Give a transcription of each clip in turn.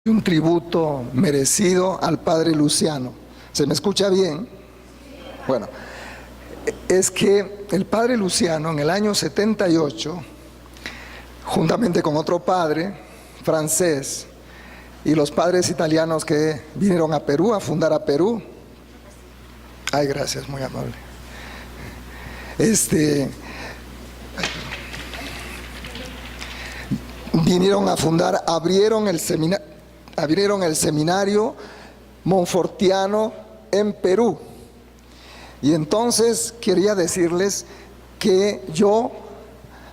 Un tributo merecido al padre Luciano. ¿Se me escucha bien? Bueno, es que el padre Luciano en el año 78, juntamente con otro padre francés y los padres italianos que vinieron a Perú, a fundar a Perú. Ay, gracias, muy amable. Vinieron a fundar, abrieron el seminario monfortiano en Perú. Y entonces quería decirles que yo,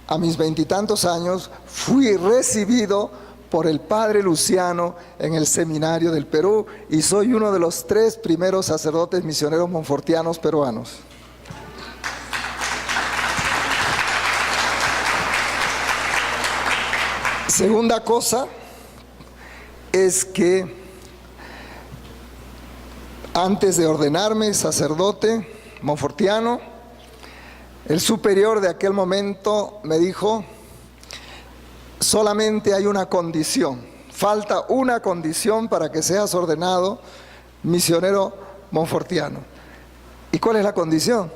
a mis 20 y tantos años, fui recibido por el padre Luciano en el seminario del Perú y soy uno de los 3 primeros sacerdotes misioneros monfortianos peruanos. Segunda cosa es que antes de ordenarme sacerdote monfortiano, el superior de aquel momento me dijo: solamente hay una condición, falta una condición para que seas ordenado misionero monfortiano. ¿Y cuál es la condición?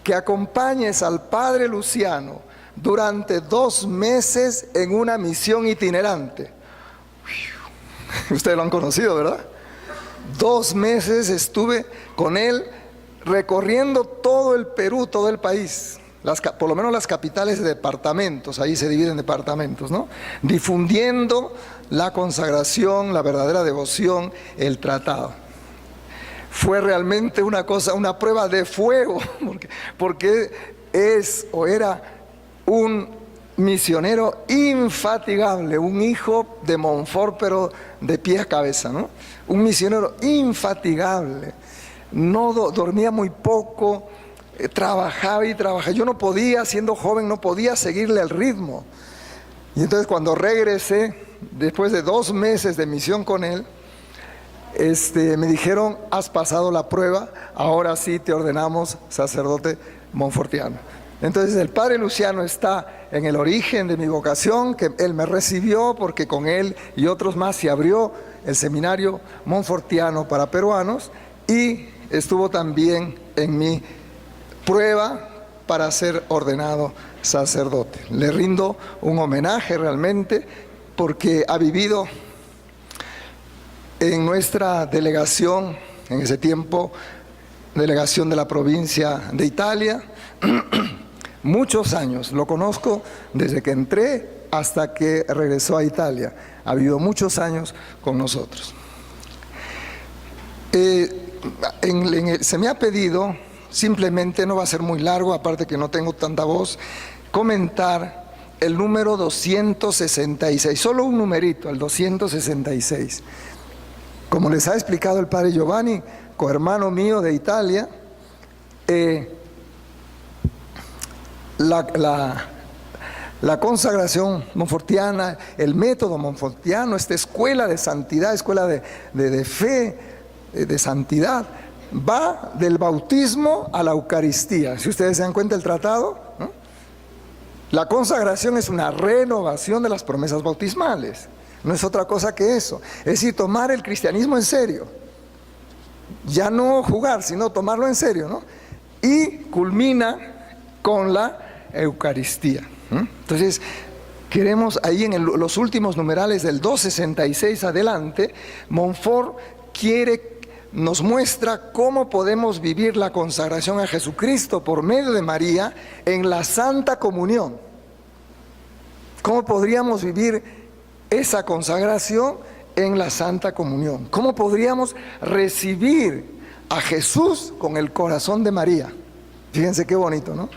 Que acompañes al padre Luciano durante 2 meses en una misión itinerante. Ustedes lo han conocido, ¿verdad? 2 meses estuve con él recorriendo todo el Perú, todo el país, por lo menos las capitales de departamentos, ahí se dividen departamentos, ¿no? Difundiendo la consagración, la verdadera devoción, el tratado. Fue realmente una cosa, una prueba de fuego, porque es o era un misionero infatigable, un hijo de Montfort, pero de pies a cabeza, ¿no? Un misionero infatigable, no dormía muy poco, trabajaba y trabajaba. Yo no podía, siendo joven, no podía seguirle el ritmo. Y entonces cuando regresé, después de 2 meses de misión con él, me dijeron: has pasado la prueba, ahora sí te ordenamos sacerdote monfortiano. Entonces el padre Luciano está en el origen de mi vocación, que él me recibió porque con él y otros más se abrió el seminario monfortiano para peruanos, y estuvo también en mi prueba para ser ordenado sacerdote. Le rindo un homenaje realmente porque ha vivido en nuestra delegación, en ese tiempo, delegación de la provincia de Italia, muchos años. Lo conozco desde que entré hasta que regresó a Italia. Ha vivido muchos años con nosotros. Se me ha pedido, simplemente, no va a ser muy largo, aparte que no tengo tanta voz, comentar el número 266, solo un numerito, el 266. Como les ha explicado el padre Giovanni, cohermano mío de Italia, la consagración monfortiana, el método monfortiano, esta escuela de santidad, escuela de fe, de santidad, va del bautismo a la Eucaristía. Si ustedes se dan cuenta del tratado, ¿no? La consagración es una renovación de las promesas bautismales, no es otra cosa que eso. Es decir, tomar el cristianismo en serio, ya no jugar, sino tomarlo en serio, ¿no? Y culmina con la Eucaristía. Entonces, queremos ahí en los últimos numerales del 266 adelante, Montfort nos muestra cómo podemos vivir la consagración a Jesucristo por medio de María en la Santa Comunión. ¿Cómo podríamos vivir esa consagración en la Santa Comunión? ¿Cómo podríamos recibir a Jesús con el corazón de María? Fíjense qué bonito, ¿no?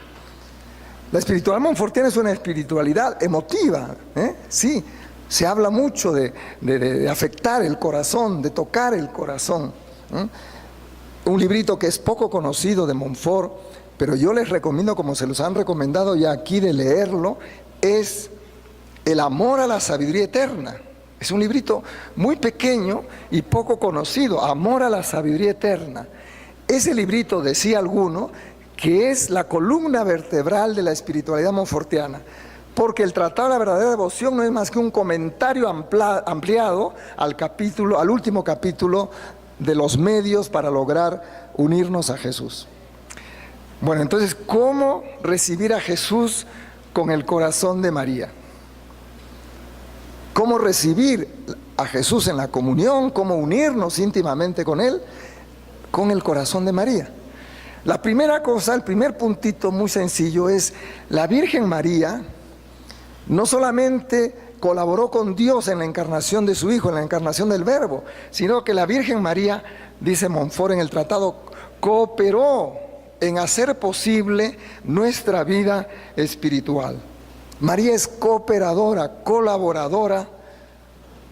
La espiritualidad monfortiana es una espiritualidad emotiva, sí, se habla mucho de afectar el corazón, de tocar el corazón. Un librito que es poco conocido de Montfort, pero yo les recomiendo, como se los han recomendado ya aquí, de leerlo, es El amor a la sabiduría eterna. Es un librito muy pequeño y poco conocido, Amor a la sabiduría eterna. Ese librito, decía alguno, que es la columna vertebral de la espiritualidad monfortiana, porque el Tratado de la Verdadera Devoción no es más que un comentario ampliado al último capítulo de los medios para lograr unirnos a Jesús. Bueno, entonces, ¿cómo recibir a Jesús con el corazón de María? ¿Cómo recibir a Jesús en la comunión? ¿Cómo unirnos íntimamente con Él? Con el corazón de María. La primera cosa, el primer puntito muy sencillo es: la Virgen María no solamente colaboró con Dios en la encarnación de su Hijo, en la encarnación del Verbo, sino que la Virgen María, dice Montfort en el tratado, cooperó en hacer posible nuestra vida espiritual. María es cooperadora, colaboradora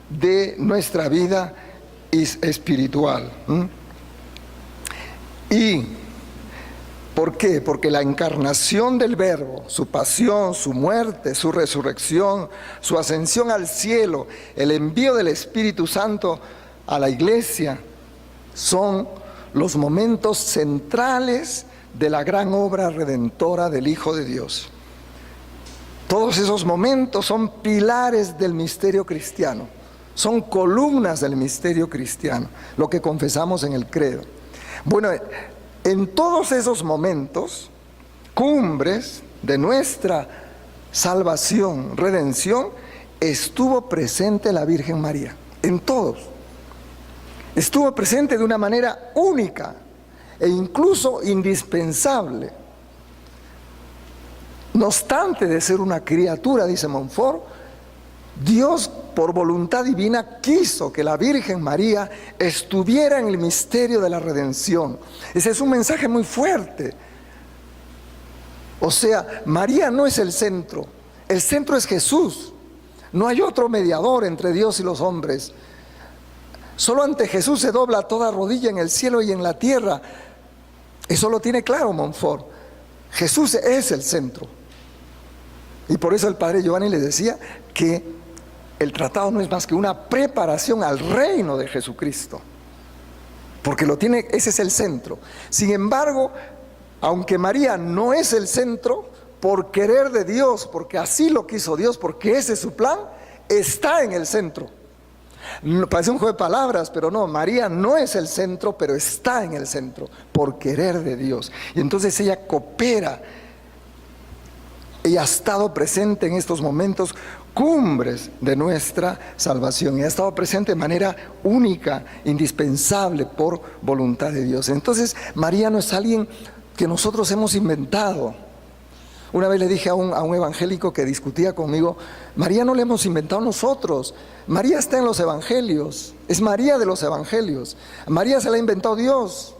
de nuestra vida espiritual. ¿Y por qué? Porque la encarnación del Verbo, su pasión, su muerte, su resurrección, su ascensión al cielo, el envío del Espíritu Santo a la iglesia, son los momentos centrales de la gran obra redentora del Hijo de Dios. Todos esos momentos son pilares del misterio cristiano, son columnas del misterio cristiano, lo que confesamos en el credo. Bueno, en todos esos momentos, cumbres de nuestra salvación, redención, estuvo presente la Virgen María, en todos. Estuvo presente de una manera única e incluso indispensable. No obstante de ser una criatura, dice Montfort, Dios por voluntad divina quiso que la Virgen María estuviera en el misterio de la redención. Ese es un mensaje muy fuerte. O sea, María no es el centro es Jesús. No hay otro mediador entre Dios y los hombres. Solo ante Jesús se dobla toda rodilla en el cielo y en la tierra. Eso lo tiene claro Montfort. Jesús es el centro. Y por eso el padre Giovanni le decía que el tratado no es más que una preparación al reino de Jesucristo. Porque ese es el centro. Sin embargo, aunque María no es el centro, por querer de Dios, porque así lo quiso Dios, porque ese es su plan, está en el centro. Parece un juego de palabras, pero no, María no es el centro, pero está en el centro, por querer de Dios. Y entonces ella coopera. Ella ha estado presente en estos momentos cumbres de nuestra salvación y ha estado presente de manera única, indispensable por voluntad de Dios. Entonces, María no es alguien que nosotros hemos inventado. Una vez le dije a un evangélico que discutía conmigo: María no la hemos inventado nosotros, María está en los evangelios, es María de los evangelios, María se la ha inventado Dios.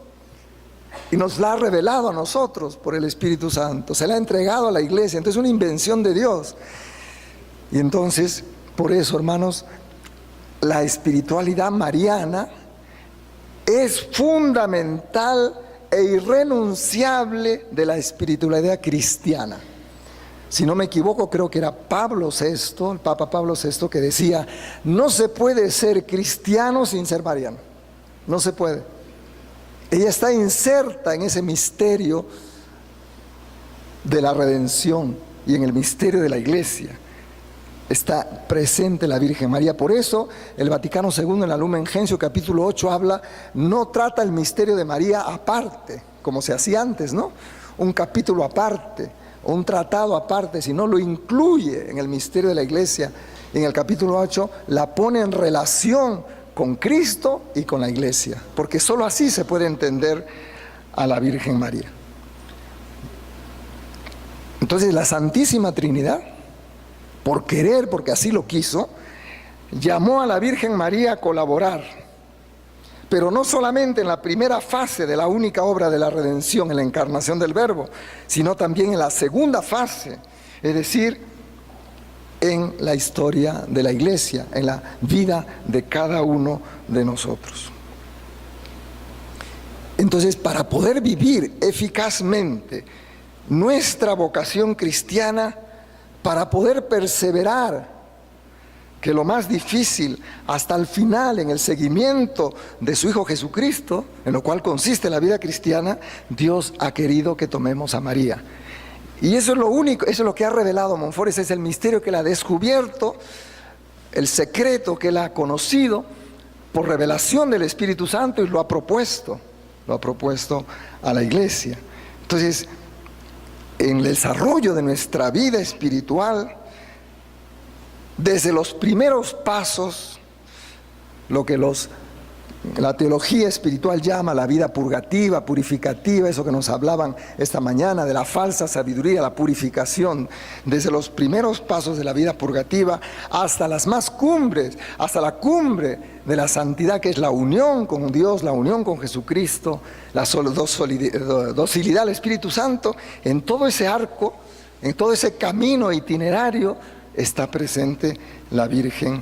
Y nos la ha revelado a nosotros por el Espíritu Santo, se la ha entregado a la iglesia, entonces es una invención de Dios. Y entonces, por eso, hermanos, la espiritualidad mariana es fundamental e irrenunciable de la espiritualidad cristiana. Si no me equivoco, creo que era Pablo VI, el Papa Pablo VI, que decía: no se puede ser cristiano sin ser mariano, no se puede. Ella está inserta en ese misterio de la redención y en el misterio de la iglesia. Está presente la Virgen María. Por eso el Vaticano II en la Lumen Gentium capítulo 8 no trata el misterio de María aparte, como se hacía antes, ¿no? Un capítulo aparte, o un tratado aparte, sino lo incluye en el misterio de la iglesia. En el capítulo 8 la pone en relación con Cristo y con la iglesia, porque solo así se puede entender a la Virgen María. Entonces la Santísima Trinidad, por querer, porque así lo quiso, llamó a la Virgen María a colaborar, pero no solamente en la primera fase de la única obra de la redención, en la encarnación del Verbo, sino también en la segunda fase, es decir, en la historia de la iglesia, en la vida de cada uno de nosotros. Entonces, para poder vivir eficazmente nuestra vocación cristiana, para poder perseverar, que lo más difícil hasta el final en el seguimiento de su Hijo Jesucristo, en lo cual consiste la vida cristiana, Dios ha querido que tomemos a María. Y eso es lo único, eso es lo que ha revelado Montfort, ese es el misterio que él ha descubierto, el secreto que él ha conocido por revelación del Espíritu Santo y lo ha propuesto a la iglesia. Entonces, en el desarrollo de nuestra vida espiritual, desde los primeros pasos, lo que la teología espiritual llama la vida purgativa, purificativa, eso que nos hablaban esta mañana de la falsa sabiduría, la purificación, desde los primeros pasos de la vida purgativa hasta las más cumbres, hasta la cumbre de la santidad, que es la unión con Dios, la unión con Jesucristo, la docilidad al Espíritu Santo. En todo ese arco, en todo ese camino itinerario está presente la Virgen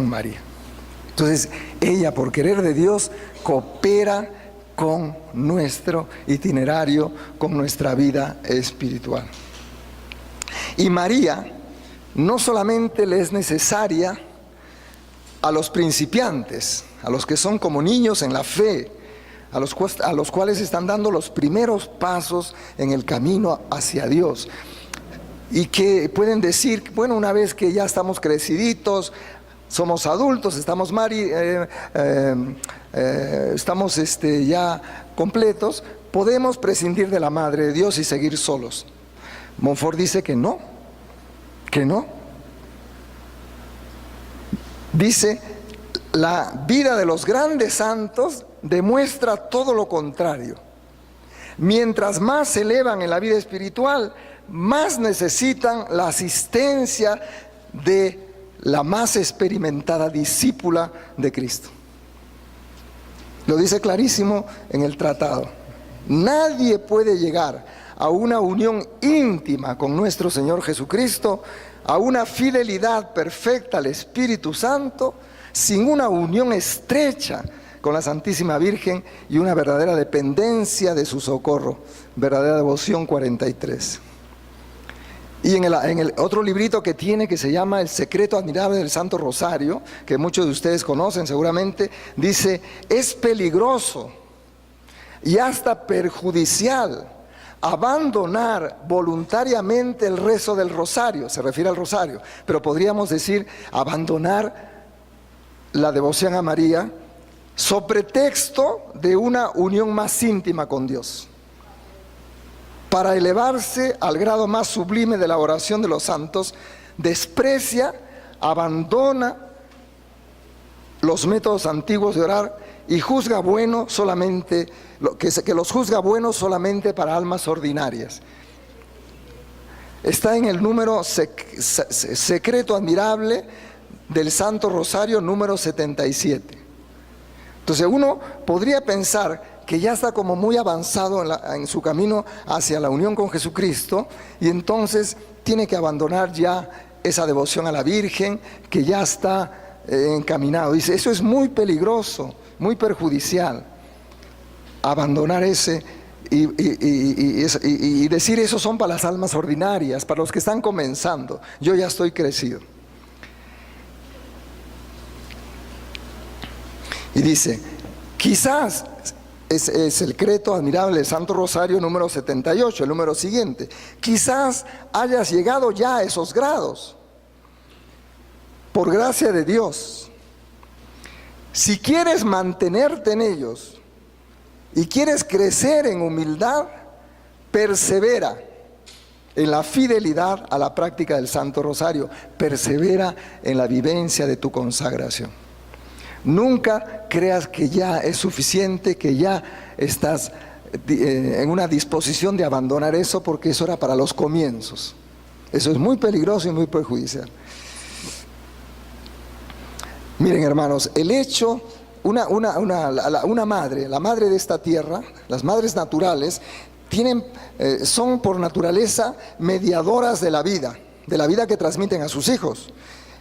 María. Entonces, ella, por querer de Dios, coopera con nuestro itinerario, con nuestra vida espiritual. Y María no solamente le es necesaria a los principiantes, a los que son como niños en la fe, a los cuales están dando los primeros pasos en el camino hacia Dios, y que pueden decir, bueno, una vez que ya estamos creciditos, somos adultos, estamos ya completos, podemos prescindir de la Madre de Dios y seguir solos. Montfort dice que no. Dice, la vida de los grandes santos demuestra todo lo contrario. Mientras más se elevan en la vida espiritual, más necesitan la asistencia de la más experimentada discípula de Cristo. Lo dice clarísimo en el tratado. Nadie puede llegar a una unión íntima con nuestro Señor Jesucristo, a una fidelidad perfecta al Espíritu Santo, sin una unión estrecha con la Santísima Virgen y una verdadera dependencia de su socorro. Verdadera devoción 43. Y en el otro librito que tiene, que se llama El secreto admirable del Santo Rosario, que muchos de ustedes conocen seguramente, dice, es peligroso y hasta perjudicial abandonar voluntariamente el rezo del rosario, se refiere al rosario, pero podríamos decir abandonar la devoción a María sobre pretexto de una unión más íntima con Dios, para elevarse al grado más sublime de la oración de los santos. Desprecia, abandona los métodos antiguos de orar y juzga bueno solamente, que los juzga buenos solamente para almas ordinarias. Está en el número secreto admirable del Santo Rosario, número 77. Entonces uno podría pensar que ya está como muy avanzado en su camino hacia la unión con Jesucristo, y entonces tiene que abandonar ya esa devoción a la Virgen, que ya está encaminado. Dice, eso es muy peligroso, muy perjudicial, abandonar ese y decir eso son para las almas ordinarias, para los que están comenzando. Yo ya estoy crecido. Y dice, quizás es el secreto admirable del Santo Rosario número 78, el número siguiente. Quizás hayas llegado ya a esos grados, por gracia de Dios. Si quieres mantenerte en ellos y quieres crecer en humildad, persevera en la fidelidad a la práctica del Santo Rosario, persevera en la vivencia de tu consagración. Nunca creas que ya es suficiente, que ya estás en una disposición de abandonar eso, porque eso era para los comienzos. Eso es muy peligroso y muy perjudicial. Miren, hermanos, el hecho, una madre, la madre de esta tierra, las madres naturales, son por naturaleza mediadoras de la vida que transmiten a sus hijos.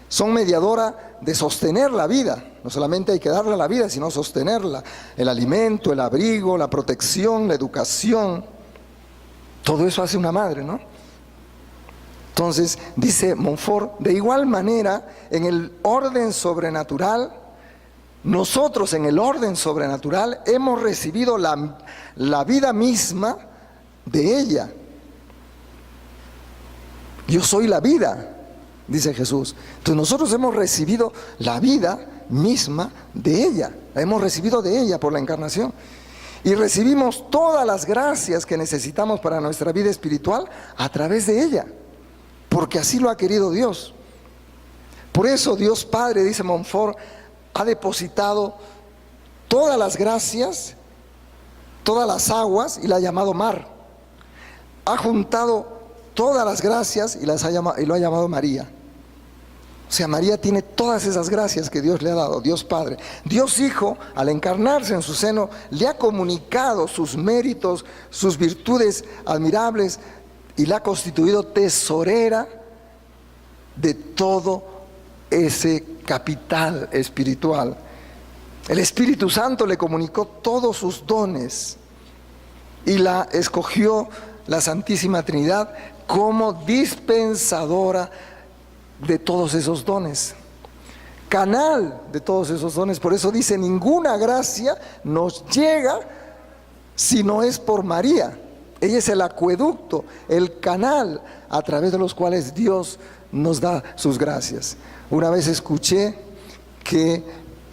Son mediadora de sostener la vida. No solamente hay que darle la vida, sino sostenerla. El alimento, el abrigo, la protección, la educación. Todo eso hace una madre, ¿no? Entonces, dice Montfort, de igual manera, en el orden sobrenatural, nosotros en el orden sobrenatural hemos recibido la vida misma de ella. Yo soy la vida, dice Jesús. Entonces nosotros hemos recibido la vida misma de ella, la hemos recibido de ella por la encarnación. Y recibimos todas las gracias que necesitamos para nuestra vida espiritual a través de ella, porque así lo ha querido Dios. Por eso Dios Padre, dice Montfort, ha depositado todas las gracias, todas las aguas y la ha llamado mar. Ha juntado todas las gracias y lo ha llamado María. O sea, María tiene todas esas gracias que Dios le ha dado, Dios Padre. Dios Hijo, al encarnarse en su seno, le ha comunicado sus méritos, sus virtudes admirables y la ha constituido tesorera de todo ese capital espiritual. El Espíritu Santo le comunicó todos sus dones y la escogió la Santísima Trinidad como dispensadora de todos esos dones, canal de todos esos dones. Por eso dice, ninguna gracia nos llega si no es por María. Ella es el acueducto, el canal a través de los cuales Dios nos da sus gracias. Una vez escuché que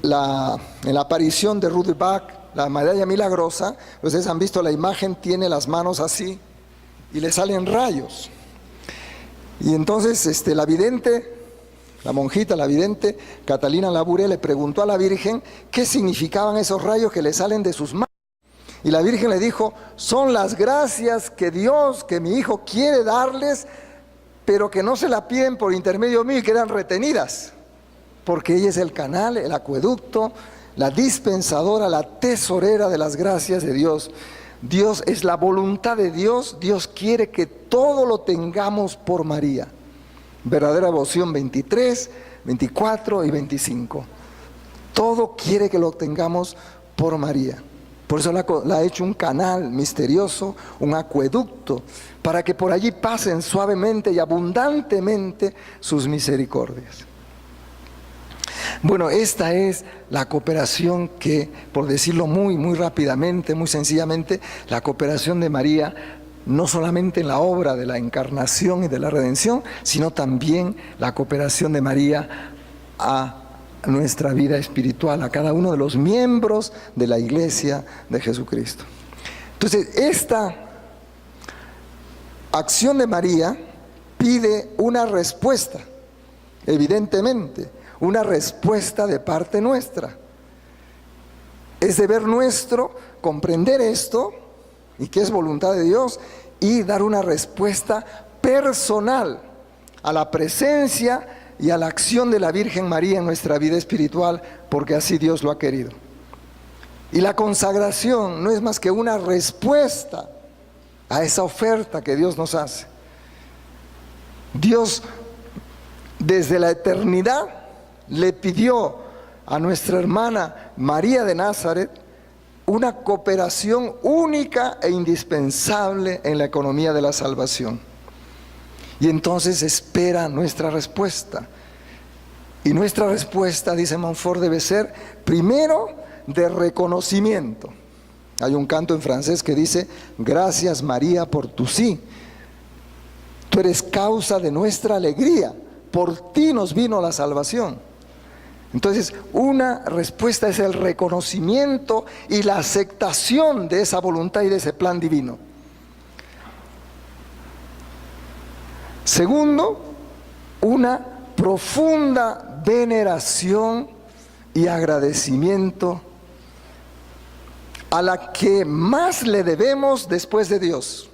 en la aparición de Ruth Bach, la medalla milagrosa, ustedes han visto la imagen, tiene las manos así y le salen rayos. Y entonces la vidente, la monjita, la vidente Catalina Labouré, le preguntó a la Virgen qué significaban esos rayos que le salen de sus manos. Y la Virgen le dijo, son las gracias que Dios, que mi hijo quiere darles, pero que no se la piden por intermedio mío y quedan retenidas, porque ella es el canal, el acueducto, la dispensadora, la tesorera de las gracias de Dios. Dios es la voluntad de Dios. Dios quiere que todo lo tengamos por María. Verdadera Devoción 23, 24 y 25. Todo quiere que lo tengamos por María. Por eso la ha hecho un canal misterioso, un acueducto, para que por allí pasen suavemente y abundantemente sus misericordias. Bueno, esta es la cooperación que, por decirlo muy rápidamente, muy sencillamente, la cooperación de María, no solamente en la obra de la encarnación y de la redención, sino también la cooperación de María a nuestra vida espiritual, a cada uno de los miembros de la Iglesia de Jesucristo. Entonces, esta acción de María pide una respuesta, evidentemente, una respuesta de parte nuestra. Es deber nuestro comprender esto y que es voluntad de Dios y dar una respuesta personal a la presencia y a la acción de la Virgen María en nuestra vida espiritual, porque así Dios lo ha querido. Y la consagración no es más que una respuesta a esa oferta que Dios nos hace. Dios, desde la eternidad, le pidió a nuestra hermana María de Nazaret una cooperación única e indispensable en la economía de la salvación. Y entonces espera nuestra respuesta. Y nuestra respuesta, dice Montfort, debe ser primero de reconocimiento. Hay un canto en francés que dice, gracias María por tu sí. Tú eres causa de nuestra alegría. Por ti nos vino la salvación. Entonces, una respuesta es el reconocimiento y la aceptación de esa voluntad y de ese plan divino. Segundo, una profunda veneración y agradecimiento a la que más le debemos después de Dios.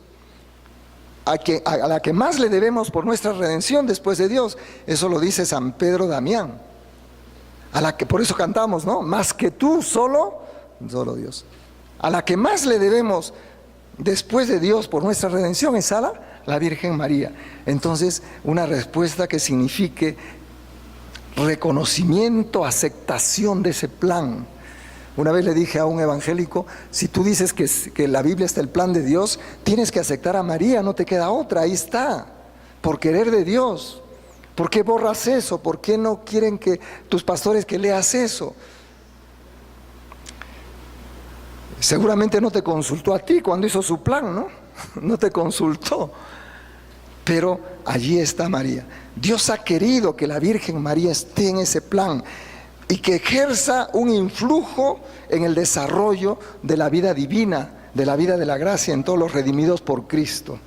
A la que más le debemos por nuestra redención después de Dios. Eso lo dice San Pedro Damián. A la que, por eso cantamos, ¿no? Más que tú, solo Dios. A la que más le debemos después de Dios por nuestra redención es a la Virgen María. Entonces, una respuesta que signifique reconocimiento, aceptación de ese plan. Una vez le dije a un evangélico, si tú dices que la Biblia está el plan de Dios, tienes que aceptar a María, no te queda otra, ahí está, por querer de Dios. ¿Por qué borras eso? ¿Por qué no quieren que tus pastores que leas eso? Seguramente no te consultó a ti cuando hizo su plan, ¿no? No te consultó. pero allí está María. Dios ha querido que la Virgen María esté en ese plan y que ejerza un influjo en el desarrollo de la vida divina, de la vida de la gracia en todos los redimidos por Cristo.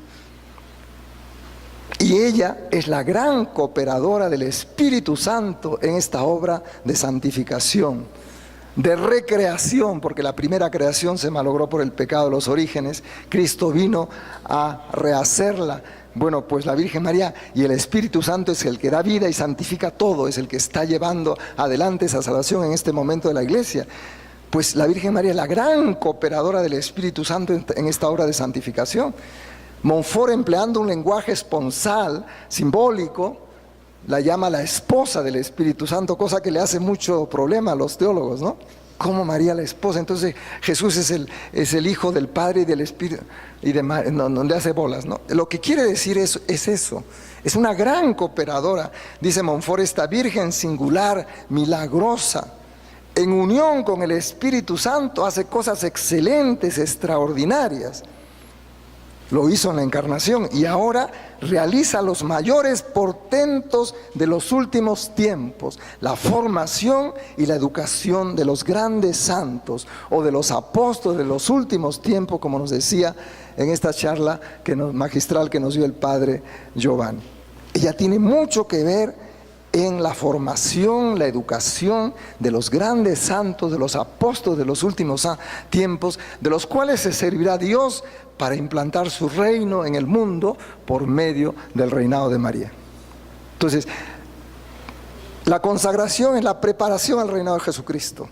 Y ella es la gran cooperadora del Espíritu Santo en esta obra de santificación, de recreación, porque la primera creación se malogró por el pecado de los orígenes. Cristo vino a rehacerla. Bueno, pues la Virgen María y el Espíritu Santo es el que da vida y santifica todo, es el que está llevando adelante esa salvación en este momento de la iglesia. Pues la Virgen María es la gran cooperadora del Espíritu Santo en esta obra de santificación. Montfort, empleando un lenguaje esponsal, simbólico, la llama la esposa del Espíritu Santo, cosa que le hace mucho problema a los teólogos, ¿no? Como María la esposa. Entonces Jesús es el Hijo del Padre y del Espíritu, y no le hace bolas, ¿no? Lo que quiere decir es eso, es una gran cooperadora. Dice Montfort, esta Virgen singular, milagrosa, en unión con el Espíritu Santo, hace cosas excelentes, extraordinarias. Lo hizo en la encarnación y ahora realiza los mayores portentos de los últimos tiempos, la formación y la educación de los grandes santos o de los apóstoles de los últimos tiempos, como nos decía en esta charla magistral que nos dio el padre Giovanni. Ella tiene mucho que ver en la formación, la educación de los grandes santos, de los apóstoles de los últimos tiempos, de los cuales se servirá Dios para implantar su reino en el mundo por medio del reinado de María. Entonces, la consagración es la preparación al reinado de Jesucristo.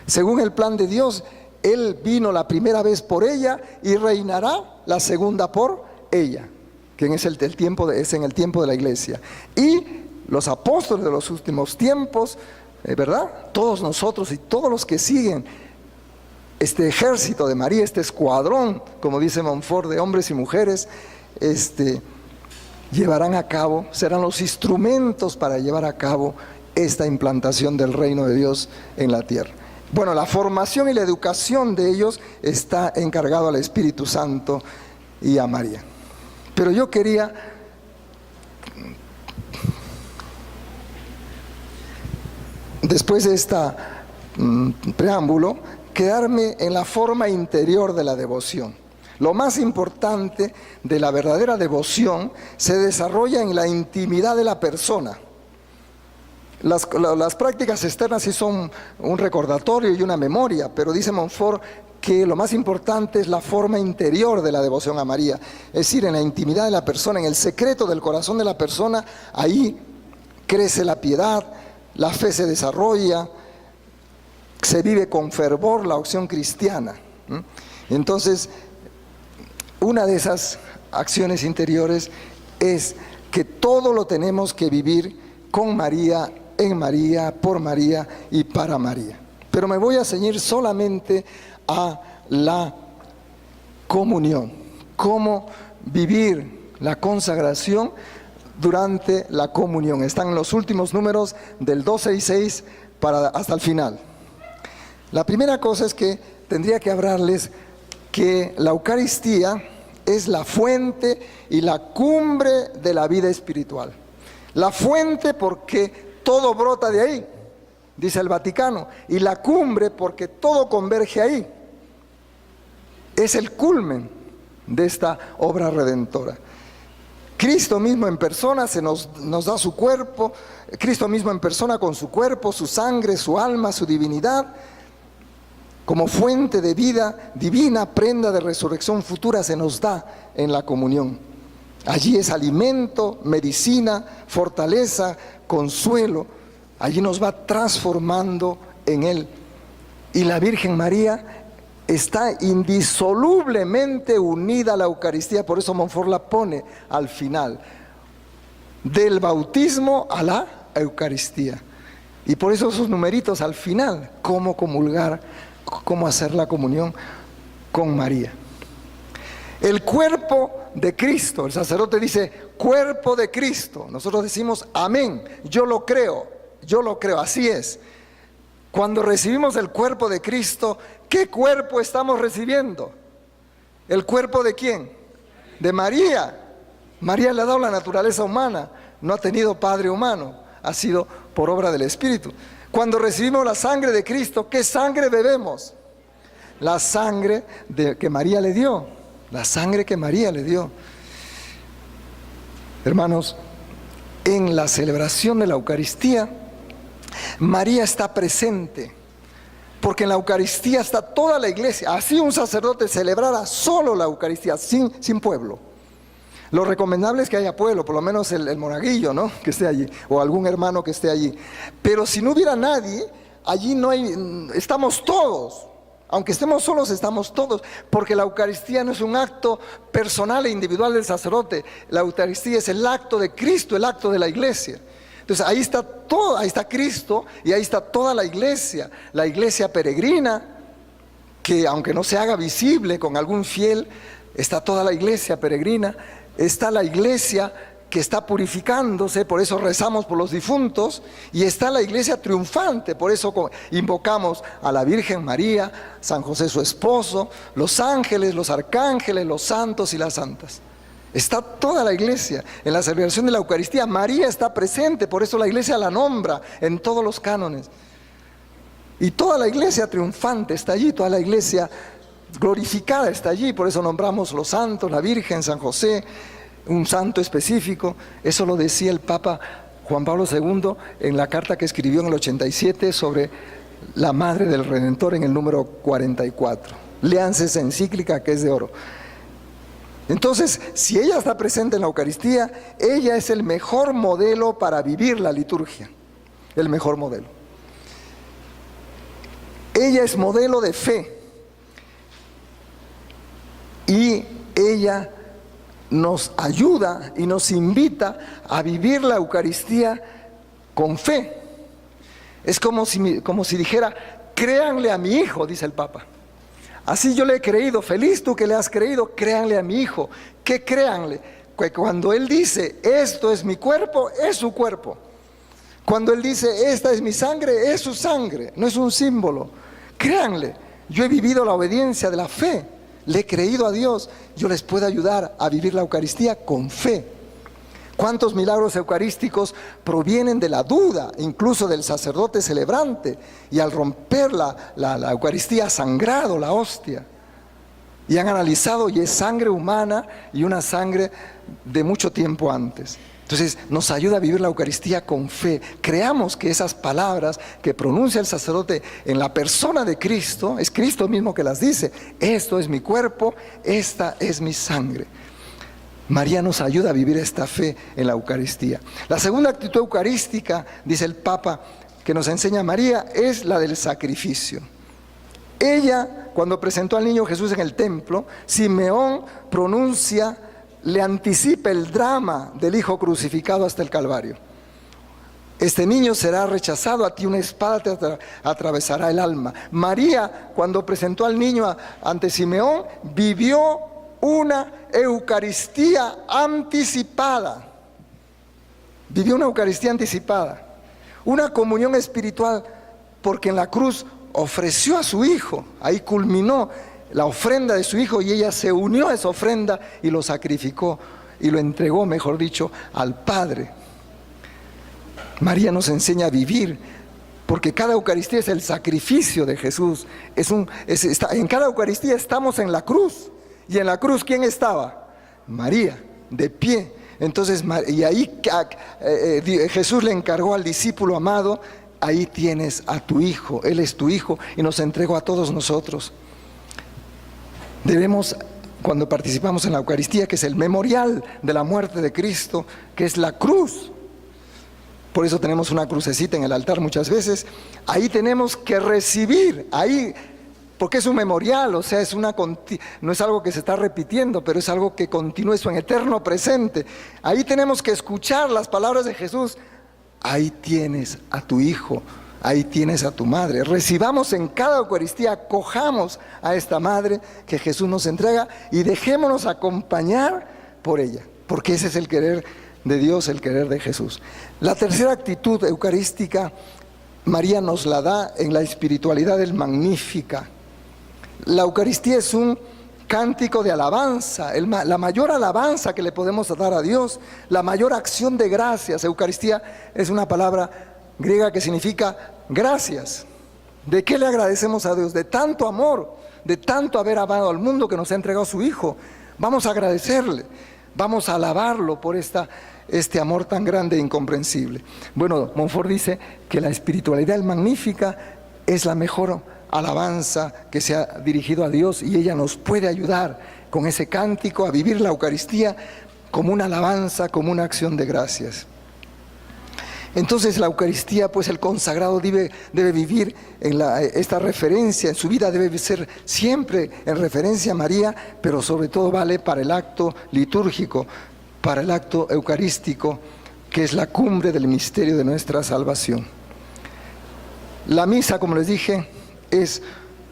Según el plan de Dios, Él vino la primera vez por ella y reinará la segunda por ella, que es en el tiempo de la iglesia. Y los apóstoles de los últimos tiempos, ¿verdad? Todos nosotros y todos los que siguen este ejército de María, este escuadrón, como dice Montfort, de hombres y mujeres, llevarán a cabo, serán los instrumentos para llevar a cabo esta implantación del reino de Dios en la tierra. Bueno, la formación y la educación de ellos está encargado al Espíritu Santo y a María. Pero yo quería después de esta preámbulo, quedarme en la forma interior de la devoción. Lo más importante de la verdadera devoción se desarrolla en la intimidad de la persona. Las prácticas externas sí son un recordatorio y una memoria, pero dice Montfort que lo más importante es la forma interior de la devoción a María. Es decir, en la intimidad de la persona, en el secreto del corazón de la persona, ahí crece la piedad, la fe se desarrolla, se vive con fervor la acción cristiana. Entonces, una de esas acciones interiores es que todo lo tenemos que vivir con María, en María, por María y para María. Pero me voy a ceñir solamente a la comunión, cómo vivir la consagración durante la comunión. Están en los últimos números del 266 hasta el final. La primera cosa es que tendría que hablarles que la Eucaristía es la fuente y la cumbre de la vida espiritual. La fuente porque todo brota de ahí, dice el Vaticano, y la cumbre porque todo converge ahí. Es el culmen de esta obra redentora. Cristo mismo en persona nos da su cuerpo, Cristo mismo en persona con su cuerpo, su sangre, su alma, su divinidad, como fuente de vida divina, prenda de resurrección futura, se nos da en la comunión. Allí es alimento, medicina, fortaleza, consuelo. Allí nos va transformando en Él. Y la Virgen María está indisolublemente unida a la Eucaristía, por eso Montfort la pone al final, del bautismo a la Eucaristía. Y por eso esos numeritos al final, cómo comulgar, cómo hacer la comunión con María. El cuerpo de Cristo, el sacerdote dice, cuerpo de Cristo. Nosotros decimos, amén, yo lo creo, así es. Cuando recibimos el cuerpo de Cristo, ¿qué cuerpo estamos recibiendo? ¿El cuerpo de quién? De María. María le ha dado la naturaleza humana, no ha tenido padre humano, ha sido por obra del Espíritu. Cuando recibimos la sangre de Cristo, ¿qué sangre bebemos? La sangre que María le dio, la sangre que María le dio. Hermanos, en la celebración de la Eucaristía, María está presente, porque en la Eucaristía está toda la iglesia. Así un sacerdote celebrara solo la Eucaristía, sin pueblo. Lo recomendable es que haya pueblo, por lo menos el monaguillo, ¿no?, que esté allí, o algún hermano que esté allí. Pero si no hubiera nadie, allí no hay, estamos todos. Aunque estemos solos, estamos todos, porque la Eucaristía no es un acto personal e individual del sacerdote. La Eucaristía es el acto de Cristo, el acto de la iglesia. Entonces ahí está todo, ahí está Cristo y ahí está toda la iglesia peregrina, que aunque no se haga visible con algún fiel, está toda la iglesia peregrina. Está la iglesia que está purificándose, por eso rezamos por los difuntos, y está la iglesia triunfante, por eso invocamos a la Virgen María, San José su esposo, los ángeles, los arcángeles, los santos y las santas. Está toda la iglesia en la celebración de la Eucaristía. María está presente, por eso la iglesia la nombra en todos los cánones. Y toda la iglesia triunfante está allí, toda la iglesia glorificada está allí, por eso nombramos los santos, la Virgen, San José, un santo específico. Eso lo decía el Papa Juan Pablo II en la carta que escribió en el 87 sobre la Madre del Redentor, en el número 44. Léanse esa encíclica que es de oro. Entonces, si ella está presente en la Eucaristía, ella es el mejor modelo para vivir la liturgia, el mejor modelo. Ella es modelo de fe. Y ella nos ayuda y nos invita a vivir la Eucaristía con fe. Es como si dijera, créanle a mi hijo, dice el Papa. Así yo le he creído, feliz tú que le has creído, créanle a mi hijo. ¿Qué créanle? Que cuando él dice, esto es mi cuerpo, es su cuerpo. Cuando él dice, esta es mi sangre, es su sangre, no es un símbolo. Créanle, yo he vivido la obediencia de la fe. Le he creído a Dios, yo les puedo ayudar a vivir la Eucaristía con fe. ¿Cuántos milagros eucarísticos provienen de la duda, incluso del sacerdote celebrante? Y al romper la Eucaristía ha sangrado la hostia. Y han analizado y es sangre humana y una sangre de mucho tiempo antes. Entonces nos ayuda a vivir la Eucaristía con fe. Creamos que esas palabras que pronuncia el sacerdote en la persona de Cristo, es Cristo mismo que las dice. Esto es mi cuerpo, esta es mi sangre. María nos ayuda a vivir esta fe en la Eucaristía. La segunda actitud eucarística, dice el Papa, que nos enseña María, es la del sacrificio. Ella, cuando presentó al niño Jesús en el templo, Simeón le anticipa el drama del Hijo crucificado hasta el Calvario. Este niño será rechazado, a ti una espada te atravesará el alma. María, cuando presentó al niño ante Simeón, vivió una Eucaristía anticipada. Vivió una Eucaristía anticipada, una comunión espiritual, porque en la cruz ofreció a su Hijo, ahí culminó la ofrenda de su Hijo y ella se unió a esa ofrenda y lo sacrificó y lo entregó, mejor dicho, al Padre. María nos enseña a vivir, porque cada Eucaristía es el sacrificio de Jesús. En cada Eucaristía estamos en la cruz. Y en la cruz, ¿quién estaba? María, de pie. Entonces, y ahí Jesús le encargó al discípulo amado, ahí tienes a tu Hijo, Él es tu Hijo y nos entregó a todos nosotros. Debemos, cuando participamos en la Eucaristía, que es el memorial de la muerte de Cristo, que es la cruz, por eso tenemos una crucecita en el altar muchas veces, ahí tenemos que recibir, ahí, porque es un memorial, o sea, no es algo que se está repitiendo, pero es algo que continúa, es un eterno presente. Ahí tenemos que escuchar las palabras de Jesús, ahí tienes a tu Hijo, ahí tienes a tu madre. Recibamos en cada Eucaristía, acojamos a esta madre que Jesús nos entrega y dejémonos acompañar por ella, porque ese es el querer de Dios, el querer de Jesús. La tercera actitud eucarística, María nos la da en la espiritualidad del Magnífica. La Eucaristía es un cántico de alabanza, la mayor alabanza que le podemos dar a Dios, la mayor acción de gracias. Eucaristía es una palabra griega que significa gracias. ¿De qué le agradecemos a Dios? De tanto amor, de tanto haber amado al mundo que nos ha entregado su Hijo. Vamos a agradecerle, vamos a alabarlo por este amor tan grande e incomprensible. Bueno, Montfort dice que la espiritualidad del Magnífica es la mejor alabanza que se ha dirigido a Dios, y ella nos puede ayudar con ese cántico a vivir la Eucaristía como una alabanza, como una acción de gracias. Entonces la Eucaristía, pues el consagrado debe vivir en esta referencia, en su vida debe ser siempre en referencia a María, pero sobre todo vale para el acto litúrgico, para el acto eucarístico, que es la cumbre del misterio de nuestra salvación. La misa, como les dije,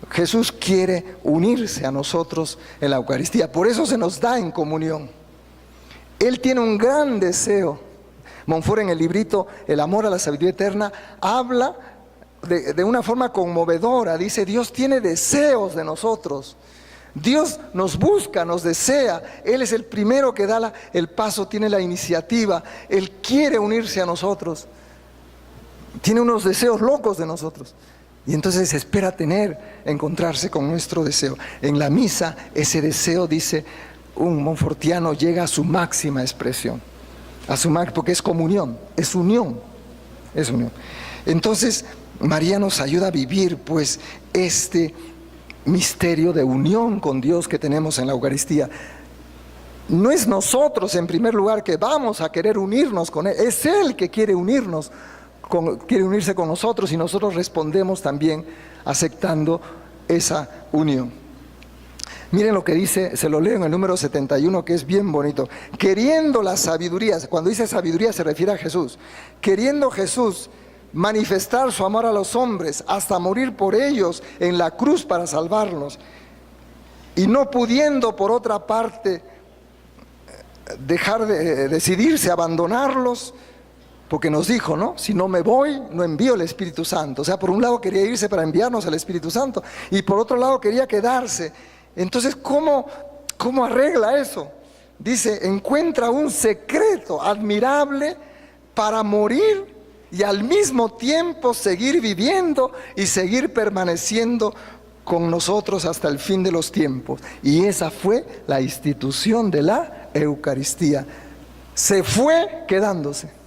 Jesús quiere unirse a nosotros en la Eucaristía, por eso se nos da en comunión. Él tiene un gran deseo. Montfort, en el librito El amor a la sabiduría eterna, habla de una forma conmovedora. Dice: Dios tiene deseos de nosotros. Dios nos busca, nos desea. Él es el primero que da el paso, tiene la iniciativa. Él quiere unirse a nosotros. Tiene unos deseos locos de nosotros. Y entonces espera encontrarse con nuestro deseo. En la misa, ese deseo, dice un monfortiano, llega a su máxima expresión. Porque es comunión, es unión. Entonces, María nos ayuda a vivir, pues, este misterio de unión con Dios que tenemos en la Eucaristía. No es nosotros, en primer lugar, que vamos a querer unirnos con Él. Es Él que quiere unirse con nosotros, y nosotros respondemos también aceptando esa unión. Miren lo que dice, se lo leo en el número 71, que es bien bonito. Queriendo la sabiduría, cuando dice sabiduría se refiere a Jesús. Queriendo Jesús manifestar su amor a los hombres hasta morir por ellos en la cruz para salvarlos, y no pudiendo por otra parte decidirse a abandonarlos, porque nos dijo, ¿no? Si no me voy, no envío el Espíritu Santo. O sea, por un lado quería irse para enviarnos al Espíritu Santo, y por otro lado quería quedarse. Entonces, ¿cómo arregla eso? Dice: encuentra un secreto admirable para morir y al mismo tiempo seguir viviendo y seguir permaneciendo con nosotros hasta el fin de los tiempos. Y esa fue la institución de la Eucaristía. Se fue quedándose.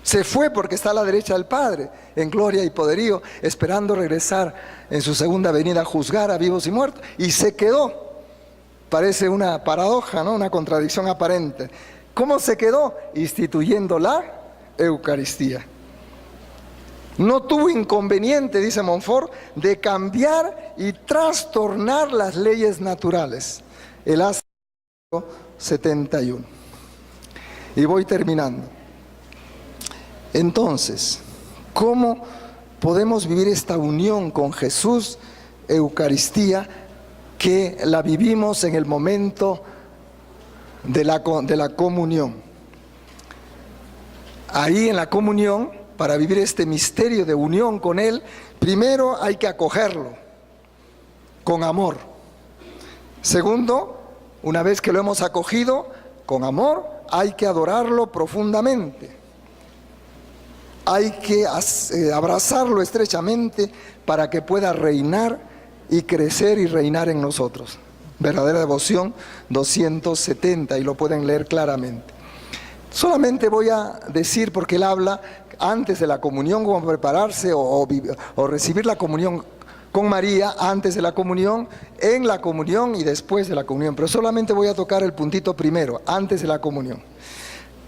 Se fue porque está a la derecha del Padre, en gloria y poderío, esperando regresar en su segunda venida a juzgar a vivos y muertos. Y se quedó. Parece una paradoja, ¿no? Una contradicción aparente. ¿Cómo se quedó? Instituyendo la Eucaristía. No tuvo inconveniente, dice Montfort, de cambiar y trastornar las leyes naturales. El Año 71. Y voy terminando. Entonces, ¿cómo podemos vivir esta unión con Jesús, Eucaristía, que la vivimos en el momento de la comunión? Ahí en la comunión, para vivir este misterio de unión con Él, primero hay que acogerlo con amor. Segundo, una vez que lo hemos acogido con amor, hay que adorarlo profundamente. Hay que abrazarlo estrechamente para que pueda reinar y crecer y reinar en nosotros. Verdadera Devoción 270, y lo pueden leer claramente. Solamente voy a decir, porque él habla antes de la comunión, cómo prepararse o recibir la comunión con María, antes de la comunión, en la comunión y después de la comunión. Pero solamente voy a tocar el puntito primero, antes de la comunión.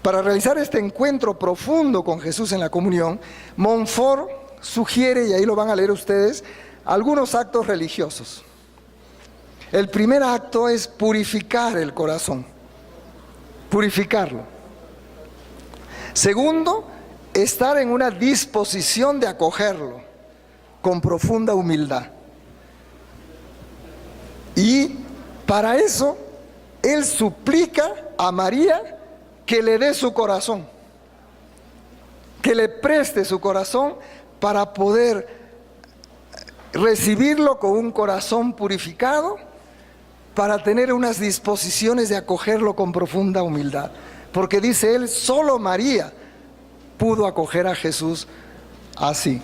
Para realizar este encuentro profundo con Jesús en la comunión, Montfort sugiere, y ahí lo van a leer ustedes, algunos actos religiosos. El primer acto es purificar el corazón, purificarlo. Segundo, estar en una disposición de acogerlo con profunda humildad. Y para eso, él suplica a María que le dé su corazón, que le preste su corazón para poder recibirlo con un corazón purificado para tener unas disposiciones de acogerlo con profunda humildad. Porque dice él, solo María pudo acoger a Jesús así.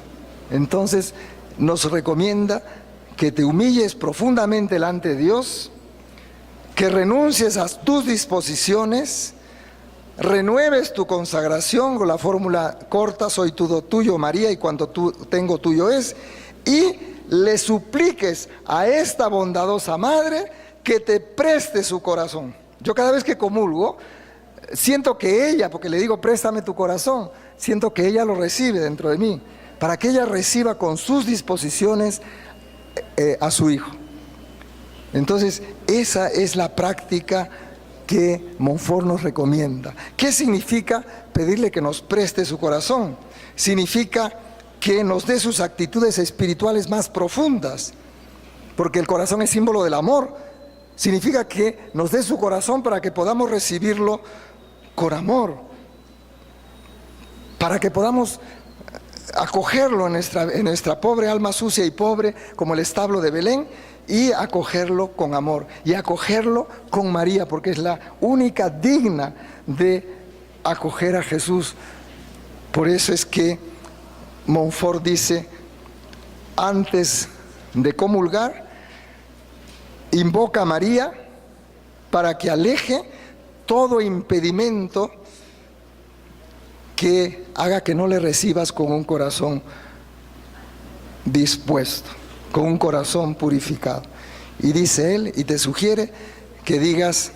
Entonces nos recomienda que te humilles profundamente delante de Dios, que renuncies a tus disposiciones, renueves tu consagración con la fórmula corta, soy todo tuyo María y cuanto tengo tuyo es, y le supliques a esta bondadosa madre que te preste su corazón. Yo cada vez que comulgo, siento que ella, porque le digo préstame tu corazón, siento que ella lo recibe dentro de mí, para que ella reciba con sus disposiciones a su hijo. Entonces, esa es la práctica que Montfort nos recomienda. ¿Qué significa pedirle que nos preste su corazón? Significa que nos dé sus actitudes espirituales más profundas, porque el corazón es símbolo del amor. Significa que nos dé su corazón para que podamos recibirlo con amor, para que podamos acogerlo en nuestra pobre alma sucia y pobre como el establo de Belén, y acogerlo con amor y acogerlo con María, porque es la única digna de acoger a Jesús. Por eso es que Montfort dice, antes de comulgar, invoca a María para que aleje todo impedimento que haga que no le recibas con un corazón dispuesto, con un corazón purificado. Y dice él, y te sugiere que digas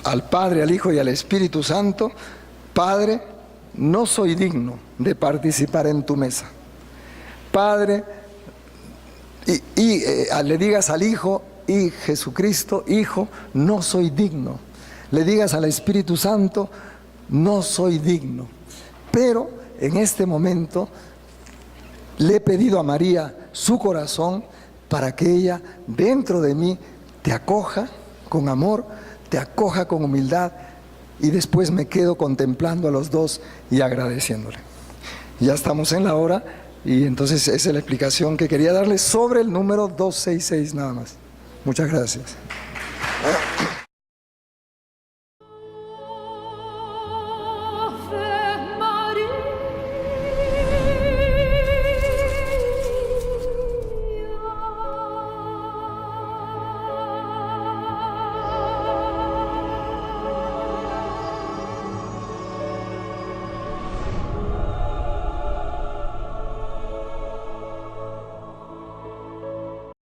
al Padre, al Hijo y al Espíritu Santo, Padre, no soy digno de participar en tu mesa. Padre, le digas al Hijo, y Jesucristo, Hijo, no soy digno. Le digas al Espíritu Santo, no soy digno. Pero en este momento le he pedido a María su corazón para que ella dentro de mí te acoja con amor, te acoja con humildad, y después me quedo contemplando a los dos y agradeciéndole. Ya estamos en la hora, y entonces esa es la explicación que quería darles sobre el número 266 nada más. Muchas gracias.